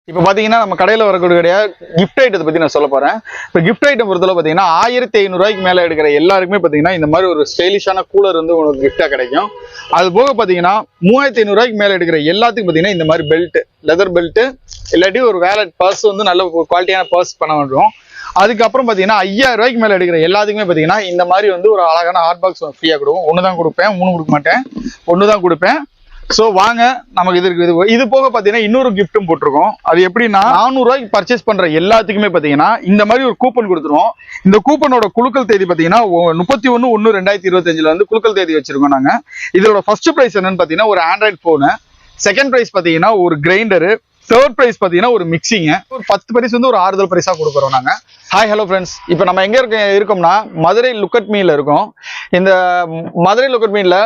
இப்போ பார்த்தீங்கன்னா நம்ம கடையில் வரக்கூடிய கிஃப்ட் ஐட்டத்தை பற்றி நான் சொல்ல போகிறேன். இப்போ கிஃப்ட் ஐட்டம் பொறுத்தவரை பார்த்தீங்கன்னா 1500 ரூபாய்க்கு மேலே எடுக்கிற எல்லாருக்குமே பார்த்தீங்கன்னா இந்த மாதிரி ஒரு ஸ்டைலிஷான கூலர் வந்து உங்களுக்கு கிஃப்டாக கிடைக்கும். அது போக பார்த்தீங்கன்னா 3500 ரூபாய்க்கு மேலே எடுக்கிற எல்லாத்துக்கும் பார்த்தீங்கன்னா இந்த மாதிரி பெல்ட், லெதர் பெல்ட்டு, இல்லாட்டி ஒரு வேலட் பர்ஸ் வந்து நல்ல குவாலிட்டியான பர்ஸ் பண்ண வேண்டும். அதுக்கப்புறம் பார்த்தீங்கன்னா 5000 ரூபாய்க்கு மேலே எடுக்கிற எல்லாத்துக்குமே பார்த்தீங்கன்னா இந்த மாதிரி வந்து ஒரு அழகான ஹாட் பாக்ஸ் ஃப்ரீயாக கொடுக்கும். 1 தான் கொடுப்பேன், 3 கொடுக்க மாட்டேன், 1 தான் கொடுப்பேன். ஸோ வாங்க நமக்கு இது இருக்குது. இது போக பார்த்தீங்கன்னா இன்னொரு கிஃப்ட்டும் போட்டிருக்கோம். அது எப்படின்னா 400 ரூபாய்க்கு பர்ச்சேஸ் பண்ற எல்லாத்துக்குமே பார்த்தீங்கன்னா இந்த மாதிரி ஒரு கூப்பன் கொடுத்துருவோம். இந்த கூப்பனோட குலுக்கல் தேதி பார்த்தீங்கன்னா 31/1/2025 வந்து குலுக்கல் தேதி வச்சிருக்கோம் நாங்க. இதோட ஃபர்ஸ்ட் பிரைஸ் என்னன்னு பார்த்தீங்கன்னா ஒரு ஆண்ட்ராய்டு போனு, செகண்ட் பிரைஸ் பார்த்தீங்கன்னா ஒரு கிரைண்டரு, தேர்ட் பிரைஸ் பார்த்தீங்கன்னா ஒரு மிக்சிங்க, ஒரு 10 பிரைஸ் வந்து ஒரு ஆறுதல் பிரைஸா கொடுக்குறோம் நாங்க. ஹாய் ஹலோ ஃப்ரெண்ட்ஸ், இப்போ நம்ம எங்க இருக்கோம்னா மதுரை லுக்கட் மீல இருக்கோம். இந்த மதுரை லுக்கட் மீன்ல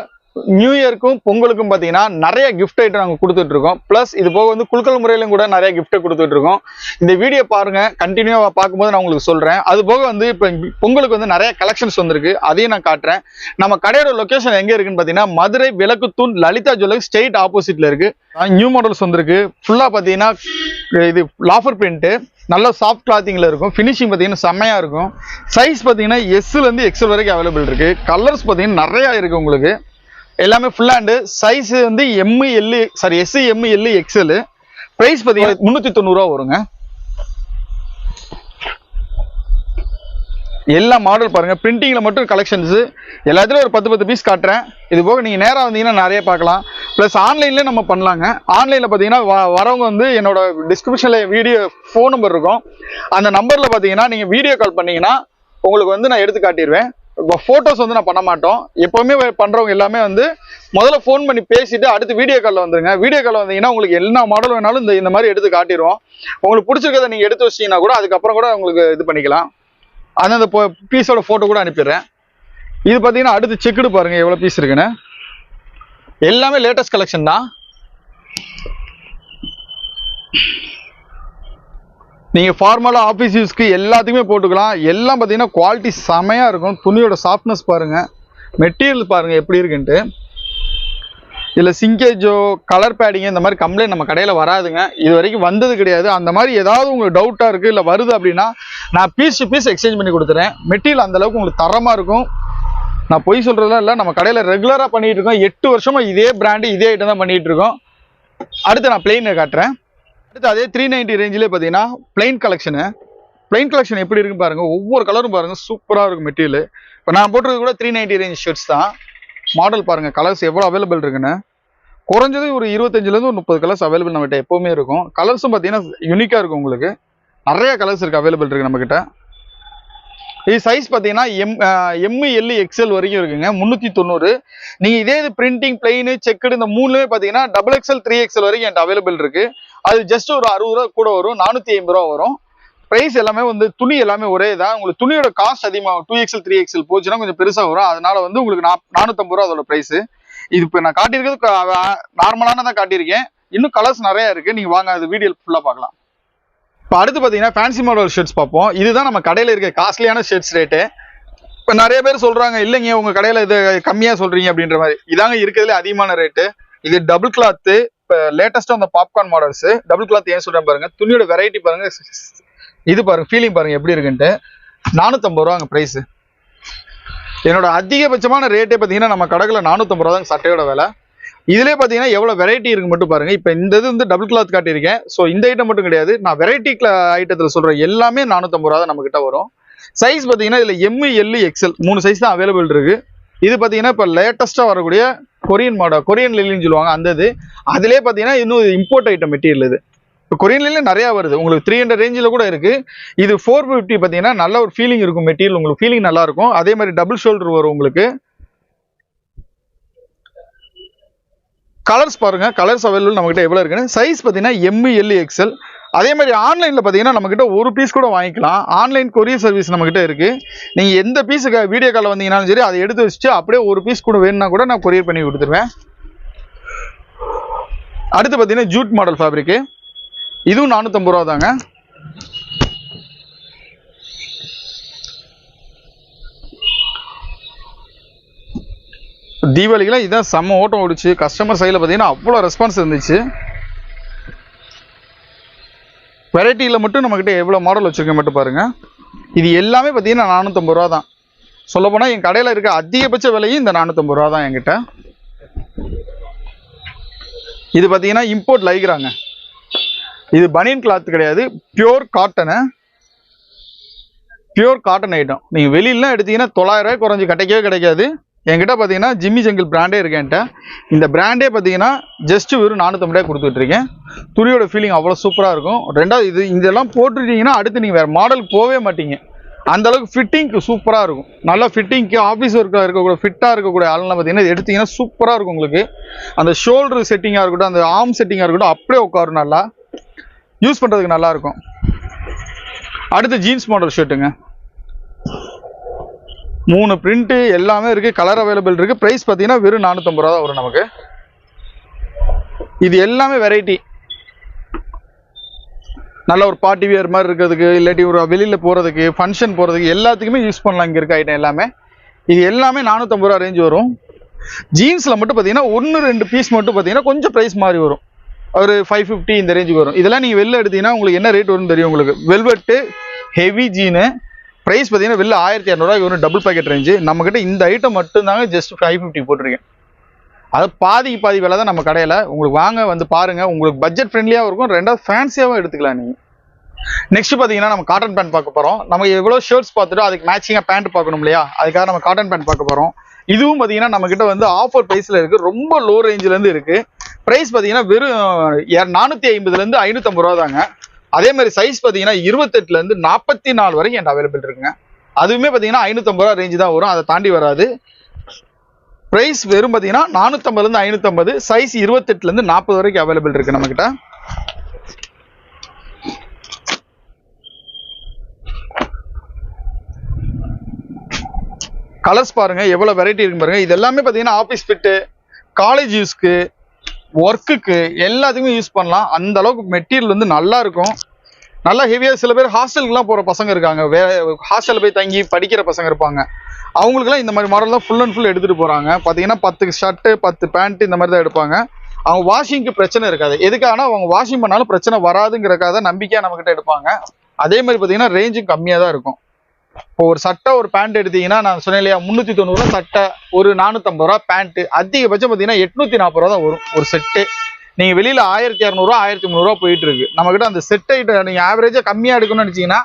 நியூ இயருக்கும் பொங்கலுக்கும் பார்த்தீங்கன்னா நிறைய கிஃப்ட் ஐட்டம் நாங்கள் கொடுத்துட்டு இருக்கோம். ப்ளஸ் இது போக வந்து குலுக்கல் முறையிலும் கூட நிறைய கிஃப்ட் கொடுத்துட்டு இருக்கோம். இந்த வீடியோ பாருங்க, கண்டினியூவா பார்க்கும்போது நான் உங்களுக்கு சொல்றேன். அது போக வந்து இப்போ பொங்கலுக்கு வந்து நிறைய கலெக்ஷன்ஸ் வந்திருக்கு, அதையும் நான் காட்டுறேன். நம்ம கடையோட லொகேஷன் எங்க இருக்குன்னு பார்த்தீங்கன்னா மதுரை விளக்குத்தூண் லலிதா ஜுவல்லர்ஸ் ஸ்ட்ரெயிட் ஆப்போசிட்ல இருக்கு. நியூ மாடல்ஸ் வந்திருக்கு. ஃபுல்லா பார்த்தீங்கன்னா இது லாஃபர் பிரிண்ட், நல்ல சாஃப்ட் கிளாத்திங்ல இருக்கும். ஃபினிஷிங் பார்த்தீங்கன்னா செம்மையா இருக்கும். சைஸ் பார்த்தீங்கன்னா எஸ்ல இருந்து எக்ஸல் வரைக்கும் அவைலபிள் இருக்கு. கலர்ஸ் பார்த்தீங்கன்னா நிறைய இருக்கு உங்களுக்கு. எல்லாமே ஃபுல் ஹேண்டு. சைஸ் வந்து S M L XL. Price பார்த்தீங்கன்னா 390 ரூபா வருங்க. எல்லா மாடல் பாருங்க, பிரிண்டிங்ல மட்டும் கலெக்ஷன்ஸ் எல்லாத்துலயும் ஒரு 10 பீஸ் காட்டுறேன். இது போக நீங்க நேரா வந்தீங்கன்னா நிறைய பார்க்கலாம். பிளஸ் ஆன்லைன்ல நம்ம பண்ணலாங்க. ஆன்லைன்ல பாத்தீங்கன்னா வரவங்க வந்து என்னோட டிஸ்கிரிப்ஷன்ல வீடியோ ஃபோன் நம்பர் இருக்கும். அந்த நம்பர்ல பாத்தீங்கன்னா நீங்க வீடியோ கால் பண்ணீங்கன்னா உங்களுக்கு வந்து நான் எடுத்து காட்டிடுவேன். இப்போ ஃபோட்டோஸ் வந்து நான் பண்ண மாட்டோம். எப்போவுமே பண்ணுறவங்க எல்லாமே வந்து முதல்ல ஃபோன் பண்ணி பேசிட்டு அடுத்து வீடியோ காலில் வந்துருங்க. வீடியோ காலில் வந்தீங்கன்னா உங்களுக்கு என்ன மாடல் வேணாலும் இந்த மாதிரி எடுத்து காட்டிடுவோம். உங்களுக்கு பிடிச்சிருக்கதை நீங்கள் எடுத்து வச்சிங்கன்னா கூட அதுக்கப்புறம் கூட உங்களுக்கு இது பண்ணிக்கலாம். அந்த பீஸோட ஃபோட்டோ கூட அனுப்பிடுறேன். இது பார்த்தீங்கன்னா அடுத்து செக்குடு பாருங்க எவ்வளோ பீஸ் இருக்குன்னு. எல்லாமே லேட்டஸ்ட் கலெக்ஷன் தான். நீங்க ஃபார்மலா ஆஃபீஸ் யூஸ்க்கு எல்லாத்துக்குமே போட்டுக்கலாம். எல்லாம் பார்த்தீங்கன்னா குவாலிட்டி செமையா இருக்கும். துணியோட சாஃப்ட்னஸ் பாருங்க, மெட்டீரியல் பாருங்க எப்படி இருக்குன்ட்டு. இதுல சிங்கேஜோ கலர் பேடிங் இந்த மாதிரி கம்ப்ளைண்ட் நம்ம கடையில வராதுங்க. இது வரைக்கும் வந்தது கிடையாது. அந்த மாதிரி ஏதாவது உங்களுக்கு டவுட்டா இருக்கு இல்ல வருது அப்படின்னா நான் பீஸ் டு பீஸ் எக்ஸ்சேஞ்ச் பண்ணி கொடுத்துறேன். மெட்டீரியல் அந்த அளவுக்கு உங்களுக்கு தரமா இருக்கும். நான் பொய் சொல்றதெல்லாம் இல்லை, நம்ம கடையில ரெகுலரா பண்ணிட்டு இருக்கோம். 8 வருஷமா இதே பிராண்டு இதே ஐட்டம் தான் பண்ணிட்டு இருக்கோம். அடுத்து நான் பிளெயின் காட்டுறேன். அடுத்து அதே 390 ரேஞ்சிலே பார்த்தீங்கன்னா பிளைன் கலெக்ஷன் எப்படி இருக்குன்னு பாருங்க. ஒவ்வொரு கலரும் பாருங்க, சூப்பராக இருக்கும் மெட்டீரியல். இப்போ நான் போட்டிருக்க கூட 390 ரேஞ்ச் ஷர்ட்ஸ் தான். மாடல் பாருங்க, கலர்ஸ் எவ்வளோ அவைலபிள் இருக்குன்னு. குறைஞ்சது ஒரு 25லேருந்து ஒரு 30 கலர்ஸ் அவைலபிள் நம்மகிட்ட எப்பவுமே இருக்கும். கலர்ஸும் பார்த்தீங்கன்னா யூனிக்காக இருக்கும். உங்களுக்கு நிறைய கலர்ஸ் இருக்கு, அவைலபிள் இருக்கு நம்ம கிட்ட. இது சைஸ் பார்த்தீங்கன்னா எல் எக்ஸ்எல் வரைக்கும் இருக்குங்க. 390. நீங்க இதே இது பிரிண்டிங், பிளைனு, செக்குடு இந்த மூணுமே பார்த்தீங்கன்னா XXL 3XL வரைக்கும் என்கிட்ட அவைலபிள் இருக்கு. அது ஜஸ்ட் ஒரு 60 ரூபா கூட வரும், 450 ரூபா வரும். பிரைஸ் எல்லாமே வந்து துணி எல்லாமே ஒரே தான். உங்களுக்கு துணியோட காஸ்ட் அதிகமாகும். 2XL 3XL போச்சுன்னா கொஞ்சம் பெருசா வரும். அதனால வந்து உங்களுக்கு 450 ரூபா அதோட பிரைஸ். இது இப்போ நான் காட்டியிருக்கிறது நார்மலானதான் காட்டியிருக்கேன். இன்னும் கலர்ஸ் நிறைய இருக்கு. நீங்க வாங்க, அது வீடியோ ஃபுல்லா பார்க்கலாம். இப்போ அடுத்து பார்த்தீங்கன்னா ஃபேன்சி மாடல் ஷர்ட்ஸ் பார்ப்போம். இதுதான் நம்ம கடையில் இருக்க காஸ்ட்லியான ஷர்ட்ஸ் ரேட்டு. இப்போ நிறைய பேர் சொல்றாங்க இல்லைங்க உங்க கடையில் இது கம்மியா சொல்றீங்க அப்படின்ற மாதிரி. இதாங்க இருக்கிறதுல அதிகமான ரேட்டு. இது டபுள் கிளாத்து. இப்போ லேட்டஸ்டா அந்த பாப்கார்ன் மாடல்ஸ் டபுள் கிளாத் ஏன் சொல்றேன் பாருங்க. துணியோட வெரைட்டி பாருங்க, இது பாருங்க, ஃபீலிங் பாருங்க எப்படி இருக்குன்ட்டு. 450 ரூபாங்க பிரைஸ். என்னோட அதிகபட்சமான ரேட்டே பார்த்தீங்கன்னா நம்ம கடையில் 450 ரூபா தான் சட்டையோட விலை. இதுலேயே பார்த்தீங்கன்னா எவ்வளோ வெரைட்டி இருக்கு மட்டும் பாருங்க. இப்போ இந்த இது வந்து டபுள் கிளாத் காட்டியிருக்கேன். ஸோ இந்த ஐட்டம் மட்டும் கிடையாது, நான் வெரைட்டி ஐட்டத்தில் சொல்றேன். எல்லாமே 450 ரூபா தான் நம்ம கிட்ட வரும். சைஸ் பார்த்தீங்கன்னா இதில் எல் எக்ஸ்எல் 3 சைஸ் தான் அவைலபிள் இருக்கு. இது பார்த்தீங்கன்னா இப்போ லேட்டஸ்ட்டாக வரக்கூடிய கொரியன் மாடல், கொரியன் லில்லின்னு சொல்லுவாங்க அந்த இது. அதிலே பார்த்தீங்கன்னா இன்னும் இம்போர்ட் ஐட்டம் மெட்டீரியல். இது இப்போ கொரியன் லில்ல நிறையா வருது. உங்களுக்கு 300 ரேஞ்சில் கூட இருக்கு. இது 450 பார்த்தீங்கன்னா நல்ல ஒரு ஃபீலிங் இருக்கும் மெட்டீரியல். உங்களுக்கு ஃபீலிங் நல்லா இருக்கும். அதே மாதிரி டபுள் ஷோல்டர் வரும் உங்களுக்கு. கலர்ஸ் பாருங்க, கலர்ஸ் அவைலபிள் நம்ம கிட்ட எவ்வளோ இருக்குன்னு. சைஸ் பார்த்தீங்கன்னா எல் எக்ஸ்எல். அதே மாதிரி ஆன்லைனில் பார்த்தீங்கன்னா நம்ம கிட்ட ஒரு பீஸ் கூட வாங்கிக்கலாம். ஆன்லைன் கொரியர் சர்வீஸ் நம்ம கிட்ட இருக்கு. நீங்க எந்த பீஸுக்கு வீடியோ காலில் வந்தீங்கன்னாலும் சரி, அதை எடுத்து வச்சுட்டு அப்படியே ஒரு பீஸ் கூட வேணும்னா கூட நான் கொரியர் பண்ணி கொடுத்துருவேன். அடுத்து பார்த்தீங்கன்னா ஜூட் மாடல் ஃபேப்ரிக். இதுவும் 450 ரூபா தாங்க. தீபாவளிக்கெல்லாம் இதான் செம்ம ஓட்டம் ஓடிச்சு. கஸ்டமர் சைடில் பார்த்தீங்கன்னா அவ்வளோ ரெஸ்பான்ஸ் இருந்துச்சு. வெரைட்டியில் மட்டும் நம்மக்கிட்ட எவ்வளோ மாடல் வச்சுருக்கேன் மட்டும் பாருங்கள். இது எல்லாமே பார்த்தீங்கன்னா 450 ரூபா தான். சொல்லப்போனால் என் கடையில் இருக்க அதிகபட்ச விலையும் இந்த 450 ரூபா தான் என்கிட்ட. இது பார்த்தீங்கன்னா இம்போர்ட் லைக்ராங்க. இது பனியன் கிளாத் கிடையாது, pure cotton, pure cotton item. நீங்கள் வெளியிலாம் எடுத்தீங்கன்னா 900 ரூபாய் குறைஞ்சி கிடைக்காது. என்கிட்ட பார்த்தீங்கன்னா ஜிம்மி ஜங்கிள் பிராண்டே இருக்கு என்கிட்ட. இந்த பிராண்டே பார்த்தீங்கன்னா ஜஸ்ட் வெறும் 450 ரூபாய் கொடுத்துட்ருக்கேன். துணியோட ஃபீலிங் அவ்வளோ சூப்பராக இருக்கும். ரெண்டாவது இதெல்லாம் போட்டுட்டீங்கன்னா அடுத்து நீங்கள் வேறு மாடலுக்கு போகவே மாட்டீங்க. அந்தளவுக்கு ஃபிட்டிங்க்கு சூப்பராக இருக்கும். நல்லா ஃபிட்டிங்க்கு ஆஃபீஸ் ஒர்க்காக இருக்கக்கூடிய ஃபிட்டாக இருக்கக்கூடிய ஆளுலாம் பார்த்தீங்கன்னா எடுத்தீங்கன்னா சூப்பராக இருக்கும். உங்களுக்கு அந்த ஷோல்டர் செட்டிங்காக இருக்கட்டும், அந்த ஆர்ம் செட்டிங்காக இருக்கட்டும், அப்படியே உட்காரும். நல்லா யூஸ் பண்ணுறதுக்கு நல்லாயிருக்கும். அடுத்து ஜீன்ஸ் மாடல் ஷர்ட்டுங்க. 3 பிரிண்ட்டு எல்லாமே இருக்குது, கலர் அவைலபிள் இருக்குது. ப்ரைஸ் பார்த்தீங்கன்னா வெறும் 450 ரூபா தான் வரும் நமக்கு. இது எல்லாமே வெரைட்டி. நல்ல ஒரு பார்ட்டி வியர் மாதிரி இருக்கிறதுக்கு, இல்லாட்டி ஒரு வெளியில் போகிறதுக்கு, ஃபங்க்ஷன் போகிறதுக்கு எல்லாத்துக்குமே யூஸ் பண்ணலாம். இங்கே இருக்க ஐட்டம் எல்லாமே இது எல்லாமே 450 ரூபா ரேஞ்ச் வரும். ஜீன்ஸில் மட்டும் பார்த்தீங்கன்னா 1-2 பீஸ் மட்டும் பார்த்தீங்கன்னா கொஞ்சம் ப்ரைஸ் மாதிரி வரும். ஒரு 550 இந்த ரேஞ்சுக்கு வரும். இதெல்லாம் நீங்கள் வெளில எடுத்தீங்கன்னா உங்களுக்கு என்ன ரேட் வரும்னு தெரியும். உங்களுக்கு வெல்வெட்டு ஹெவி ஜீனு ப்ரைஸ் பார்த்தீங்கன்னா வெளில 1200 வரும். Double packet range. நம்மக்கிட்ட இந்த ஐட்டம் மட்டும்தாங்க ஜஸ்ட் 550 போட்டிருக்கேன். அது பாதி விலை தான் நம்ம கடையில். உங்களுக்கு வாங்க வந்து பாருங்கள். உங்களுக்கு பட்ஜெட் ஃப்ரெண்ட்லியாகவும் இருக்கும், ரெண்டாவது ஃபேன்சியாகவும் எடுத்துக்கலாம் நீங்கள். நெக்ஸ்ட் பார்த்தீங்கன்னா நம்ம காட்டன் பேண்ட் பார்க்க போகிறோம். நம்ம எவ்வளோ ஷர்ட்ஸ் பார்த்துட்டு அதுக்கு மேட்சிங்காக பேண்ட் பார்க்கணும் இல்லையா, அதுக்காக நம்ம காட்டன் பேண்ட் பார்க்க போகிறோம். இதுவும் பார்த்தீங்கன்னா நம்மக்கிட்ட வந்து ஆஃபர் ப்ரைஸில் இருக்குது. ரொம்ப லோ ரேஞ்சிலேருந்து இருக்குது. ப்ரைஸ் பார்த்தீங்கன்னா வெறும் 450லேருந்து 550 ரூபா தாங்க. அதே மாதிரி சைஸ் பார்த்தீங்கன்னா 28லேருந்து 44 வரைக்கும் என்கிட்ட அவைலபிள் இருக்குங்க. அதுவுமே பார்த்தீங்கன்னா 550 ரூபா ரேஞ்சு தான் வரும், அதை தாண்டி வராது. ப்ரைஸ் வெறும் பார்த்தீங்கன்னா 450லேருந்து 550, சைஸ் 28லேருந்து 40 வரைக்கும் அவைலபிள் இருக்கு நம்மகிட்ட. கலர்ஸ் பாருங்க எவ்வளவு வெரைட்டி இருக்கு பாருங்க. இது எல்லாமே பார்த்தீங்கன்னா ஆஃபீஸ் ஃபிட்டு, காலேஜ் யூஸ்க்கு, ஒர்க்குக்கு எல்லாத்துக்குமே யூஸ் பண்ணலாம். அந்த அளவுக்கு மெட்டீரியல் வந்து நல்லா இருக்கும், நல்லா ஹெவியாக. சில பேர் ஹாஸ்டலுக்குலாம் போகிற பசங்க இருக்காங்க, ஹாஸ்டலில் போய் தங்கி படிக்கிற பசங்க இருப்பாங்க. அவங்களுக்குலாம் இந்த மாதிரி மாடல் தான் ஃபுல் அண்ட் ஃபுல் எடுத்துகிட்டு போகிறாங்க. பார்த்தீங்கன்னா 10 ஷர்ட்டு 10 பேண்ட்டு இந்த மாதிரி தான் எடுப்பாங்க. அவங்க வாஷிங்க்கு பிரச்சனை இருக்காது. எதுக்காகனா அவங்க வாஷிங் பண்ணாலும் பிரச்சனை வராதுங்கிறக்காக தான் நம்பிக்கையாக நம்மக்கிட்ட எடுப்பாங்க. அதே மாதிரி பார்த்தீங்கன்னா ரேஞ்சும் கம்மியாக தான் இருக்கும். இப்போ ஒரு சட்டை ஒரு பேண்ட் எடுத்தீங்கன்னா நான் சொன்னேன் இல்லையா, 390 ரூபா சட்டை, ஒரு 450 ரூபா பேண்ட்டு, அதிகபட்சம் பார்த்தீங்கன்னா 840 ரூபா தான் வரும் ஒரு செட்டு. நீங்கள் வெளியில் 1200 1300 ரூபா போயிட்டு இருக்கு. நம்மக்கிட்ட அந்த செட்டை நீங்கள் ஆவரேஜாக கம்மியாக எடுக்கணும்னு நினச்சிங்கன்னா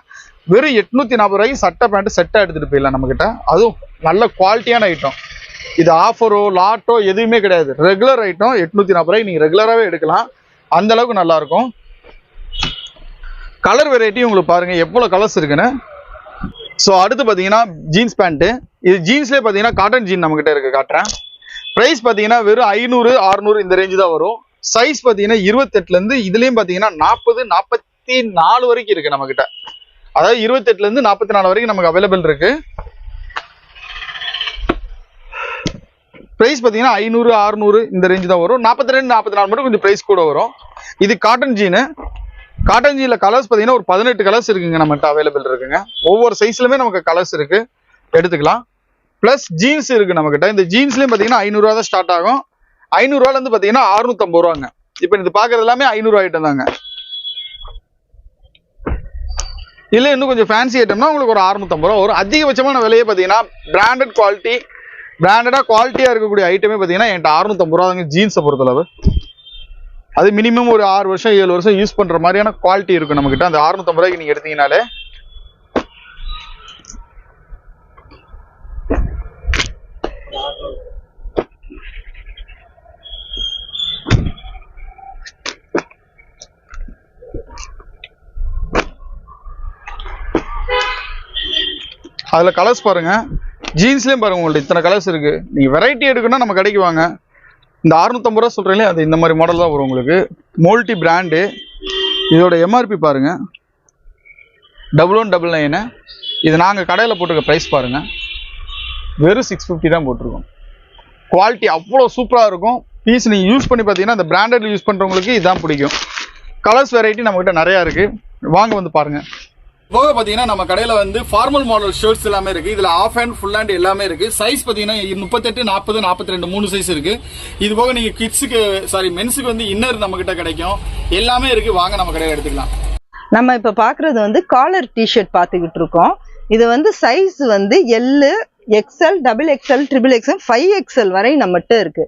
வெறும் 840 ரூபாய்க்கு சட்டை பேண்ட்டு செட்டாக எடுத்துகிட்டு போயிடலாம் நம்மக்கிட்ட. அதுவும் நல்ல குவாலிட்டியான ஐட்டம். இது ஆஃபரோ லாட்டோ எதுவுமே கிடையாது, ரெகுலர் ஐட்டம். 840 ரூபாய்க்கு நீங்கள் ரெகுலராகவே எடுக்கலாம். அந்த அளவுக்கு நல்லாயிருக்கும். கலர் வெரைட்டி உங்களுக்கு பாருங்கள் எவ்வளோ கலர்ஸ் இருக்குன்னு. ஸோ அடுத்து பார்த்தீங்கன்னா ஜீன்ஸ் பேண்ட்டு. இது ஜீன்ஸ்லேயே பார்த்தீங்கன்னா காட்டன் ஜீன் நம்மக்கிட்ட இருக்குது, காட்டுறேன். ப்ரைஸ் பார்த்தீங்கன்னா வெறும் 500 600 இந்த ரேஞ்சு தான் வரும். சைஸ் பார்த்தீங்கன்னா 28லேருந்து இதுலேயும் பார்த்தீங்கன்னா 40 44 வரைக்கும் இருக்குது நம்மக்கிட்ட. அதாவது 28லேருந்து 44 வரைக்கும் நமக்கு அவைலபிள் இருக்குது. ப்ரைஸ் பார்த்தீங்கன்னா 500 600 இந்த ரேஞ்சு தான் வரும். 42 44 மட்டும் கொஞ்சம் ப்ரைஸ் கூட வரும். இது காட்டன் ஜீனு. காட்டன் ஜீனில் கலர்ஸ் பார்த்தீங்கன்னா ஒரு 18 கலர்ஸ் இருக்குங்க நம்மகிட்ட அவைலபிள் இருக்குங்க. ஒவ்வொரு சைஸ்லுமே நமக்கு கலர்ஸ் இருக்கு, எடுத்துக்கலாம். ப்ளஸ் ஜீன்ஸ் இருக்கு நம்மகிட்ட. இந்த ஜீன்ஸ்லேயும் பார்த்தீங்கன்னா 500 ரூபா தான் ஸ்டார்ட் ஆகும். 500 ரூபாலேருந்து பார்த்தீங்கன்னா 650 ரூபாங்க. இப்போ இது பார்க்கறது எல்லாமே 500 ஐட்டம் தாங்க. இல்லை இன்னும் கொஞ்சம் ஃபேன்சி ஐட்டம்னா உங்களுக்கு ஒரு 650 ரூபா வரும். அதிகபட்சமான விலையே பார்த்தீங்கன்னா பிராண்டட் குவாலிட்டி, பிராண்டடாக குவாலிட்டியாக இருக்கக்கூடிய ஐட்டமே பார்த்தீங்கன்னா என்கிட்ட 650 ரூபா தாங்க ஜீன்ஸை பொறுத்தளவு. அது மினிமம் ஒரு 6 வருஷம் 7 வருஷம் யூஸ் பண்ணுற மாதிரியான குவாலிட்டி இருக்கும் நம்மக்கிட்ட. அந்த 650 ரூபாய்க்கு நீங்கள் எடுத்தீங்கனாலே அதில் கலர்ஸ் பாருங்கள். ஜீன்ஸ்லேயும் பாருங்கள் உங்கள்ட்ட இத்தனை கலர்ஸ் இருக்குது. நீங்கள் வெரைட்டி எடுக்கணும்னா நம்ம கடைக்கு வாங்க. இந்த 650 ரூபா சொல்கிறீங்களே அது இந்த மாதிரி மாடல் தான் வரும் உங்களுக்கு. மோல்டி பிராண்டு. இதோட எம்ஆர்பி பாருங்கள் 1199. இது நாங்கள் கடையில் போட்டிருக்க ப்ரைஸ் பாருங்கள் வெறும் 650 தான் போட்டிருக்கோம். குவாலிட்டி அவ்வளோ சூப்பராக இருக்கும். பீஸ் நீங்கள் யூஸ் பண்ணி பார்த்தீங்கன்னா அந்த பிராண்டட் யூஸ் பண்ணுறவங்களுக்கு இதுதான் பிடிக்கும். கலர்ஸ் வெரைட்டி நம்மகிட்ட நிறையா இருக்குது, வாங்க வந்து பாருங்கள். போக பார்த்தீங்கன்னா நம்ம கடையில் வந்து ஃபார்மல் மாடல் ஷர்ட்ஸ் எல்லாமே இருக்குது. இதில் ஆஃப் ஹேண்ட் ஃபுல் ஹேண்ட் எல்லாமே இருக்குது. சைஸ் பார்த்தீங்கன்னா 38 40 42 3 சைஸ் இருக்குது. இது போக நீங்கள் கிட்ஸுக்கு மென்ஸுக்கு வந்து இன்னர் நம்மகிட்ட கிடைக்கும். எல்லாமே இருக்குது, வாங்க நம்ம கடையில் எடுத்துக்கலாம். நம்ம இப்போ பார்க்குறது வந்து காலர் டிஷர்ட் பார்த்துக்கிட்டு இருக்கோம். இது வந்து சைஸ் வந்து L, XL, double XL, triple XL, 5XL வரை நம்மகிட்ட இருக்கு.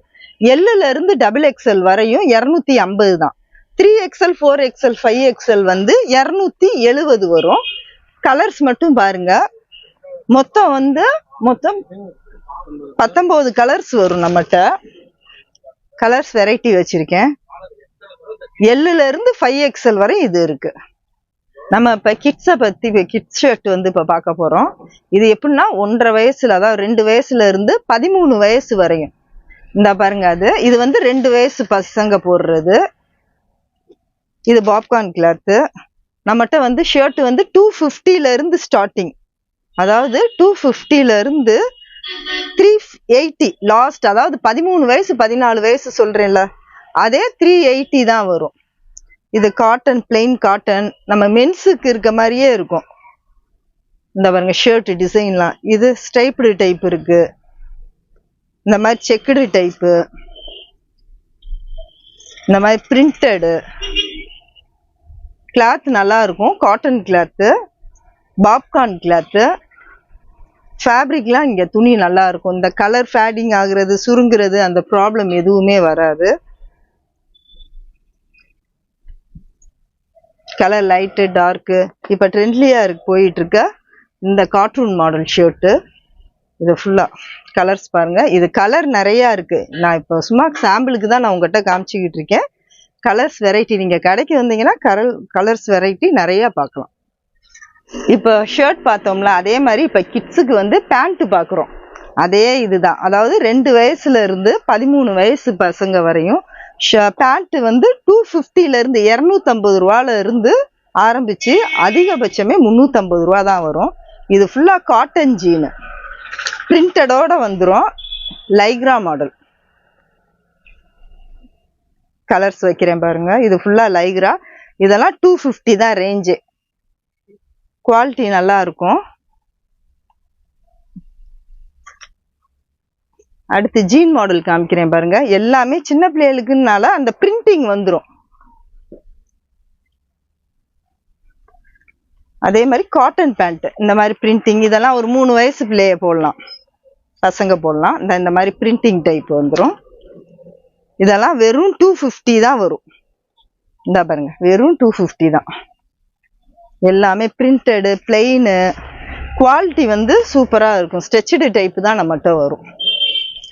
எல்லுல இருந்து டபுள் எக்ஸ்எல் வரையும் 250 தான். 3XL, 4XL, 5XL வந்து 270 வரும். கலர்ஸ் மட்டும் பாருங்க. மொத்தம் 19 கலர்ஸ் வரும் நம்மகிட்ட. கலர்ஸ் வெரைட்டி வச்சிருக்கேன். எல்லுல இருந்து 5XL வரை இது இருக்கு. நம்ம இப்ப கிட்ஸை பத்தி கிட்ஸ் ஷர்ட் வந்து இப்ப பார்க்க போறோம். இது எப்படின்னா 1.5 வயசுல, அதாவது 2 வயசுல இருந்து 13 வயசு வரையும். இந்த பாருங்க, இது வந்து 2 வயசு பசங்க போடுறது. இது பாப்கார்ன் கிளாத். நம்மகிட்ட வந்து ஷர்ட் வந்து 250ல இருந்து ஸ்டார்டிங், அதாவது 250ல இருந்து 380 லாஸ்ட், அதாவது 13 வயசு 14 வயசு சொல்றேன்ல, அதே 380 தான் வரும். இது காட்டன், பிளெயின் காட்டன், நம்ம மென்ஸுக்கு இருக்க மாதிரியே இருக்கும். இந்த பாருங்க ஷர்ட் டிசைன்லாம். இது ஸ்டைப்டு டைப் இருக்கு, இந்த மாதிரி செக்குடு டைப்பு, இந்த மாதிரி பிரிண்டடு கிளாத் நல்லா இருக்கும். Cotton cloth, popcorn cloth. ஃபேப்ரிக்லாம் இங்கே துணி நல்லா இருக்கும். இந்த கலர் ஃபேடிங் ஆகுறது, சுருங்குறது, அந்த ப்ராப்ளம் எதுவுமே வராது. கலர் லைட்டு, டார்க்கு, இப்போ ட்ரெண்ட்லியாக போயிட்டு இருக்க இந்த கார்ட்டூன் மாடல் ஷர்ட்டு. இது ஃபுல்லாக கலர்ஸ் பாருங்க. இது கலர் நிறையா இருக்கு. நான் இப்போ சும்மா சாம்பிளுக்கு தான் நான் உங்கள்கிட்ட காமிச்சிக்கிட்டு இருக்கேன். கலர்ஸ் வெரைட்டி நீங்கள் கடைக்கு வந்தீங்கன்னா கலர்ஸ் வெரைட்டி நிறையா பார்க்கலாம். இப்போ ஷர்ட் பார்த்தோம்ல, அதே மாதிரி இப்போ கிட்ஸுக்கு வந்து பேண்ட்டு பார்க்குறோம். அதே இதுதான், அதாவது 2 வயசுல இருந்து 13 வயசு பசங்க வரையும் பேண்ட் வந்து 250ல இருந்து 250 ரூபால இருந்து ஆரம்பிச்சு அதிகபட்சமே 350 ரூபா தான் வரும். இது ஃபுல்லா காட்டன் ஜீனு, பிரிண்டடோட வந்துடும். Lycra model. கலர்ஸ் வைக்கிறேன் பாருங்க. இது ஃபுல்லா லைக்ரா. இதெல்லாம் 250 தான் ரேஞ்சு. குவாலிட்டி நல்லா இருக்கும். அடுத்து ஜீன் மாடல் காமிக்கிறேன் பாருங்க. எல்லாமே சின்ன பிள்ளைகளுக்குனால அந்த பிரிண்டிங் வந்துடும். அதே மாதிரி காட்டன் பேண்ட், இந்த மாதிரி பிரிண்டிங், இதெல்லாம் ஒரு 3 வயசு பிள்ளைய போடலாம், பசங்க போடலாம். இந்த மாதிரி பிரிண்டிங் டைப் வந்துடும். இதெல்லாம் வெறும் 250 தான் வரும். இந்த பாருங்க, வெறும் 250 தான். எல்லாமே பிரிண்டடு, பிளெயினு, குவாலிட்டி வந்து சூப்பராக இருக்கும். ஸ்ட்ரெச்சடு டைப்பு தான் நம்மகிட்ட வரும்.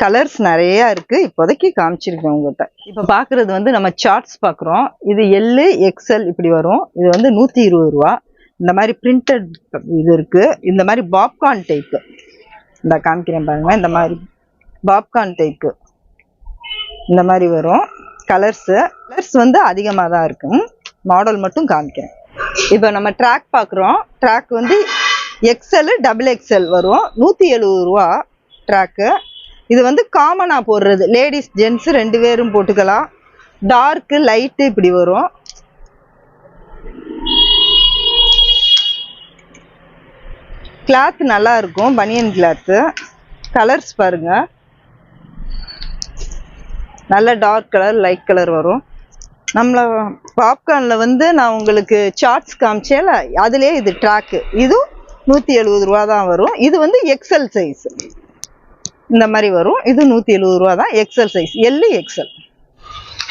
கலர்ஸ் நிறையா இருக்கு. இப்போதைக்கு காமிச்சிருக்கேன் உங்கள்கிட்ட. இப்போ பார்க்குறது வந்து நம்ம சார்ட்ஸ் பார்க்குறோம். இது எல், எக்ஸ்எல் இப்படி வரும். இது வந்து 120 ரூபா. இந்த மாதிரி பிரிண்டட் இது இருக்கு. இந்த மாதிரி பாப்கார்ன் டைப்பு, இந்த காமிக்கிறேன் பாருங்க. இந்த மாதிரி பாப்கார்ன் டைப்பு இந்த மாதிரி வரும். கலர்ஸ் வந்து அதிகமாக தான் இருக்கு. மாடல் மட்டும் காமிக்கிறேன். இப்போ நம்ம ட்ராக் பார்க்குறோம். ட்ராக் வந்து எக்ஸ்எல், டபுள் எக்ஸ்எல் வரும். 170 ரூபா ட்ராக்கு. இது வந்து காமனாக போடுறது, லேடிஸ் ஜென்ஸ் 2 பேரும் போட்டுக்கலாம். டார்க்கு, லைட்டு இப்படி வரும். கிளாத் நல்லா இருக்கும், பனியன் கிளாத்து. கலர்ஸ் பாருங்க, நல்ல டார்க் கலர், லைட் கலர் வரும். நம்மள பாப்கார்னில் வந்து நான் உங்களுக்கு சார்ட்ஸ் காமிச்சேன்ல, அதுலேயே இது ட்ராக்கு. இதுவும் 170 ரூபா தான் வரும். இது வந்து எக்ஸ்எல் சைஸ் இந்த மாதிரி வரும். இது 170 ரூபா தான், XL size, L, XL.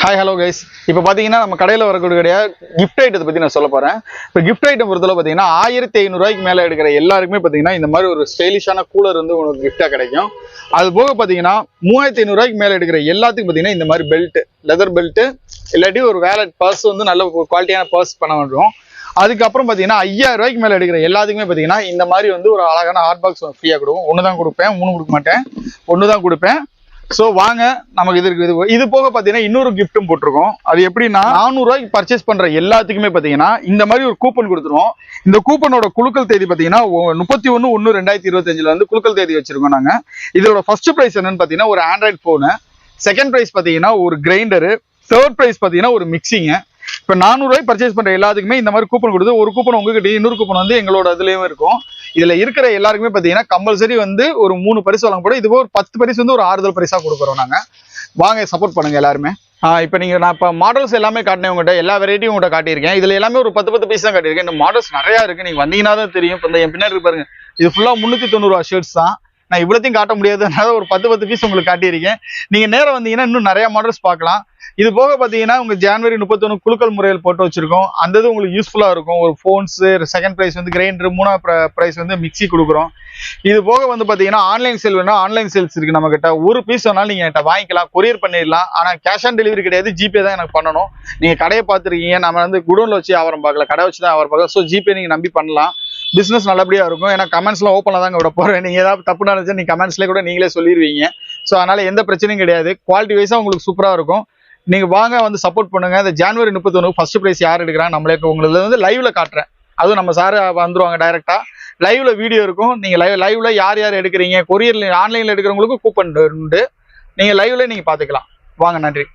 Hi, hello guys. இப்போ பார்த்தீங்கன்னா நம்ம கடையில் வரக்கூடிய கிஃப்ட் ஐட்டத்தை பற்றி நான் சொல்ல போகிறேன். இப்போ கிஃப்ட் ஐட்டம் பொறுத்தவரை பார்த்தீங்கன்னா 1500 ரூபாய்க்கு மேலே எடுக்கிற எல்லாருக்குமே பார்த்தீங்கன்னா இந்த மாதிரி ஒரு ஸ்டைலிஷான கூலர் வந்து உங்களுக்கு கிஃப்டாக கிடைக்கும். அது போக பார்த்தீங்கன்னா 3500 ரூபாய்க்கு மேலே எடுக்கிற எல்லாத்துக்கும் பார்த்தீங்கன்னா இந்த மாதிரி பெல்ட்டு, லெதர் பெல்ட்டு, இல்லாட்டி ஒரு வேலட் பர்ஸ் வந்து நல்ல குவாலிட்டியான பர்ஸ் பண்ண வேண்டும். அதுக்கப்புறம் பார்த்தீங்கன்னா 5000 ரூபாய்க்கு மேலே எடுக்கிற எல்லாத்துக்குமே பார்த்தீங்கன்னா இந்த மாதிரி வந்து ஒரு அழகான ஹாட் பாக்ஸ் ஃப்ரீயாக கொடுக்கும். 1 தான் கொடுப்பேன், 3 கொடுக்க மாட்டேன், 1 தான் கொடுப்பேன். ஸோ வாங்க, நமக்கு இது இருக்குது. இது போக பார்த்தீங்கன்னா இன்னொரு கிஃப்ட்டும் போட்டிருக்கோம். அது எப்படின்னா 400 ரூபாய்க்கு பர்ச்சேஸ் பண்ணுற எல்லாத்துக்குமே பார்த்தீங்கன்னா இந்த மாதிரி ஒரு கூப்பன் கொடுத்துருவோம். இந்த கூப்பனோட குலுக்கல் தேதி பார்த்தீங்கன்னா 31/1/2025 வந்து குலுக்கல் தேதி வச்சிருக்கோம் நாங்கள். இதோட ஃபர்ஸ்ட் ப்ரைஸ் என்னன்னு பார்த்தீங்கன்னா ஒரு ஆண்ட்ராய்டு ஃபோனு, செகண்ட் ப்ரைஸ் பார்த்தீங்கன்னா ஒரு கிரைண்டரு, தேர்ட் ப்ரைஸ் பார்த்தீங்கன்னா ஒரு மிக்சிங்க. இப்போ 400 ரூபாய்க்கு பர்ச்சேஸ் பண்ணுற எல்லாத்துக்குமே இந்த மாதிரி கூப்பன் கொடுத்து, ஒரு கூப்பன் உங்ககிட்ட, இன்னொரு கூப்பன் வந்து எங்களோட இதுலேயும் இருக்கும். இதுல இருக்கிற எல்லாருக்குமே பாத்தீங்கன்னா கம்பல்சரி வந்து ஒரு 3 பரிசு வழங்கப்படும். இது ஒரு 10 பரிசு வந்து ஒரு ஆறுதல் பரிசா கொடுக்குறோம் நாங்க. வாங்க, சப்போர்ட் பண்ணுங்க எல்லாருமே. இப்போ நான் இப்போ மாடல்ஸ் எல்லாமே காட்டினேன் உங்கள்கிட்ட, எல்லா வெரைட்டியும் உங்கள்கிட்ட காட்டியிருக்கேன். இதில் எல்லாமே ஒரு 10 பீஸ் தான் காட்டியிருக்கேன். இந்த மாடல்ஸ் நிறையா இருக்குது, நீங்கள் வந்தீங்கன்னா தான் தெரியும். இப்போ இந்த என் பின்னாடி இருக்கு பாருங்க, இது ஃபுல்லாக 390 ஷர்ட்ஸ் தான். நான் இவ்வளோத்தையும் காட்ட முடியாதுனால ஒரு 10 பீஸ் உங்களுக்கு காட்டியிருக்கேன். நீங்கள் நேரம் வந்தீங்கன்னா இன்னும் நிறைய மாடல்ஸ் பார்க்கலாம். இது போக பார்த்தீங்கன்னா உங்கள் ஜனவரி 31 குலுக்கல் முறையில் போட்டு வச்சிருக்கோம். அந்த இது உங்களுக்கு யூஸ்ஃபுல்லாக இருக்கும். ஒரு ஃபோன்ஸு, செகண்ட் ப்ரைஸ் வந்து கிரைண்டர், மூணாவது ப்ரைஸ் வந்து மிக்சி கொடுக்குறோம். இது போக வந்து பார்த்தீங்கன்னா ஆன்லைன் சேல் வேணா ஆன்லைன் சேல்ஸ் இருக்குது நம்மக்கிட்ட. ஒரு பீஸ் வேணாலும் நீங்கள் என்கிட்ட வாங்கிக்கலாம், கொரியர் பண்ணிடலாம். ஆனால் கேஷ் ஆன் டெலிவரி கிடையாது, ஜிபே தான் எனக்கு பண்ணணும். நீங்கள் கடையை பார்த்துருக்கீங்க, நம்ம வந்து குடோனில் வச்சு வியாபாரம் பார்க்கல, கடை வச்சு தான் வியாபாரம் பார்க்கலாம். ஸோ ஜிபே நீங்கள் நம்பி பண்ணலாம், பிஸ்னஸ் நல்லபடியாக இருக்கும். ஏன்னா கமெண்ட்ஸ்லாம் ஓப்பனில் தாங்க விட போகிறேன். நீங்கள் ஏதாவது தப்பு நடந்துச்சு நீங்கள் கமெண்ட்ஸ்லேயே கூட நீங்களே சொல்லிடுவீங்க. ஸோ அதனால் எந்த பிரச்சனையும் கிடையாது. குவாலிட்டி வைஸாக உங்களுக்கு சூப்பராக இருக்கும். நீங்கள் வாங்க வந்து சப்போர்ட் பண்ணுங்கள். இந்த ஜனவரி 31 ஃபர்ஸ்ட் ப்ரைஸ் யார் எடுக்கிறாங்க நம்மளே உங்களுக்கு வந்து லைவ்ல காட்டுறேன். அதுவும் நம்ம சார் வந்துருவாங்க டைரெக்டாக, லைவ்ல வீடியோ இருக்கும். நீங்கள் லைவ்ல யார் யார் எடுக்கிறீங்க, கொரியர்ல ஆன்லைனில் எடுக்கிறவங்களுக்கும் கூப்பன் உண்டு. நீங்கள் லைவ்ல நீங்கள் பார்த்துக்கலாம். வாங்க, நன்றி.